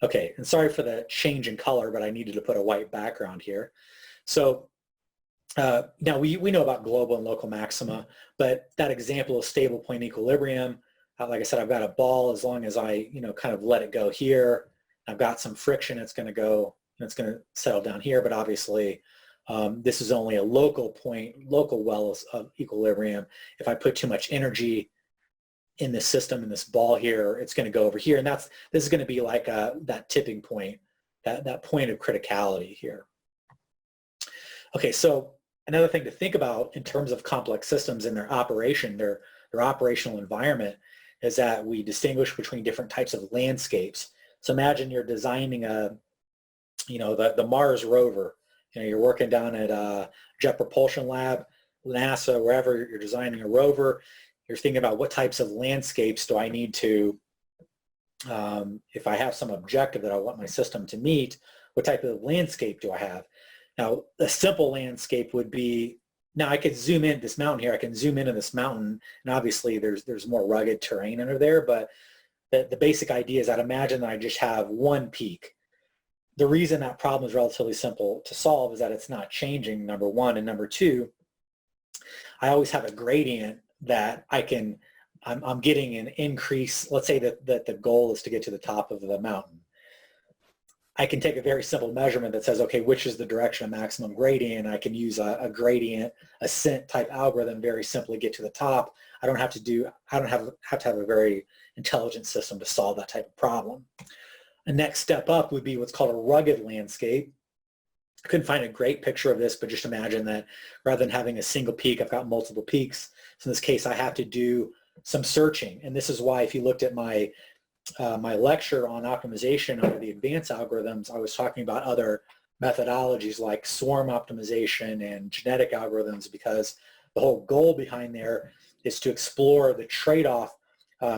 Okay, and sorry for the change in color, but I needed to put a white background here. So now we know about global and local maxima, but that example of stable point equilibrium, like I said, I've got a ball. As long as I, kind of let it go here, I've got some friction, it's going to go, it's going to settle down here, but obviously this is only a local point, local well of equilibrium. If I put too much energy in this system, in this ball here, it's going to go over here, and this is going to be like that tipping point, that point of criticality here. Okay, so another thing to think about in terms of complex systems and their operation, their operational environment, is that we distinguish between different types of landscapes. So imagine you're designing the Mars rover. You're working down at Jet Propulsion Lab, NASA, wherever you're designing a rover. You're thinking about what types of landscapes do I need to, if I have some objective that I want my system to meet, what type of landscape do I have? Now, a simple landscape would be, now I could zoom in this mountain here, I can zoom into this mountain, and obviously there's more rugged terrain under there, but the basic idea is I'd imagine that I just have one peak. The reason that problem is relatively simple to solve is that it's not changing, number one, and number two, I always have a gradient that I'm getting an increase. Let's say that the goal is to get to the top of the mountain. I can take a very simple measurement that says, okay, which is the direction of maximum gradient? I can use a gradient ascent type algorithm, very simply get to the top. I don't have to have a very intelligent system to solve that type of problem. The next step up would be what's called a rugged landscape. I couldn't find a great picture of this, but just imagine that rather than having a single peak, I've got multiple peaks. So in this case, I have to do some searching. And this is why if you looked at my lecture on optimization under the advanced algorithms, I was talking about other methodologies like swarm optimization and genetic algorithms, because the whole goal behind there is to explore the trade-off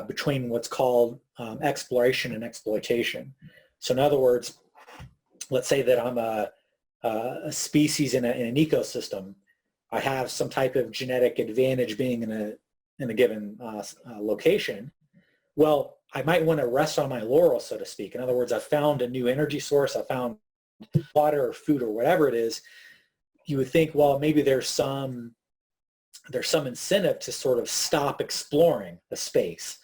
between what's called exploration and exploitation. So in other words, let's say that I'm a species in an ecosystem. I have some type of genetic advantage being in a given location. Well, I might want to rest on my laurels, so to speak. In other words, I found a new energy source, I found water or food or whatever it is. You would think, well, maybe there's some incentive to sort of stop exploring the space,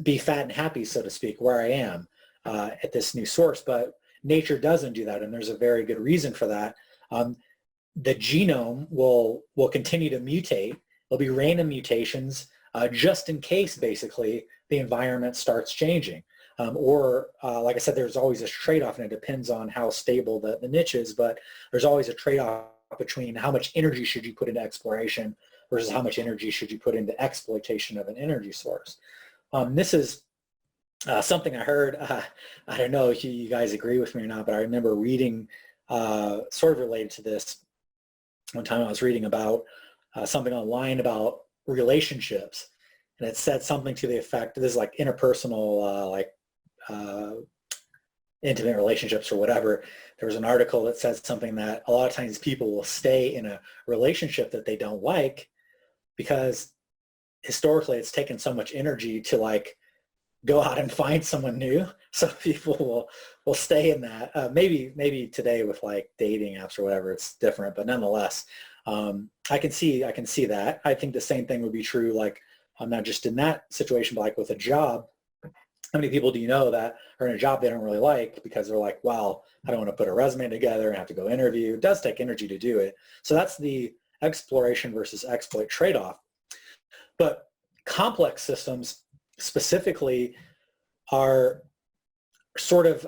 be fat and happy, so to speak, where I am at this new source. But nature doesn't do that, and there's a very good reason for that. The genome will continue to mutate. There'll be random mutations just in case, basically, the environment starts changing. Like I said, there's always this trade-off, and it depends on how stable the niche is, but there's always a trade-off between how much energy should you put into exploration versus how much energy should you put into exploitation of an energy source. This is something I heard, I don't know if you guys agree with me or not, but I remember reading sort of related to this. One time I was reading about something online about relationships, and it said something to the effect, this is like interpersonal, intimate relationships or whatever. There was an article that said something that a lot of times people will stay in a relationship that they don't like because historically it's taken so much energy to like go out and find someone new. So people will stay in that. Maybe today with like dating apps or whatever, it's different, but nonetheless, I can see that. I think the same thing would be true, like not just in that situation, but like with a job. How many people do you know that are in a job they don't really like because they're like, well, I don't want to put a resume together and have to go interview. It does take energy to do it. So that's the exploration versus exploit trade-off. But complex systems specifically are sort of,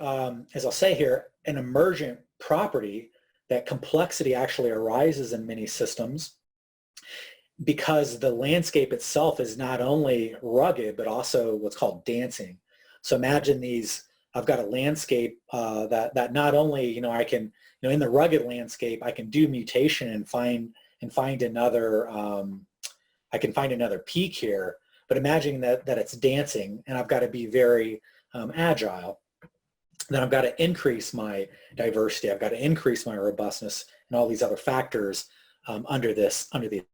as I'll say here, an emergent property that complexity actually arises in many systems because the landscape itself is not only rugged, but also what's called dancing. So imagine I've got a landscape that not only, I can, in the rugged landscape, I can do mutation and find another, I can find another peak here, but imagine that it's dancing and I've got to be very agile. Then I've got to increase my diversity. I've got to increase my robustness and all these other factors under these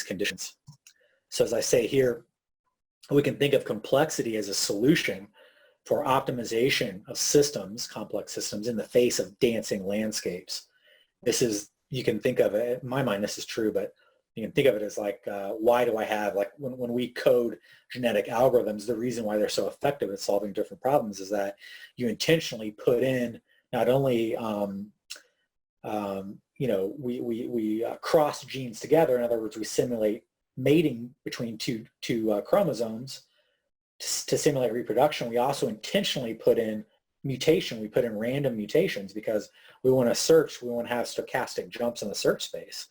conditions. So as I say here, we can think of complexity as a solution for optimization of systems, complex systems, in the face of dancing landscapes. This is, you can think of it, in my mind this is true, but you can think of it as like, why do I have, like when we code genetic algorithms, the reason why they're so effective at solving different problems is that you intentionally put in not only, we cross genes together. In other words, we simulate mating between two chromosomes to simulate reproduction. We also intentionally put in mutation. We put in random mutations because we want to search. We want to have stochastic jumps in the search space.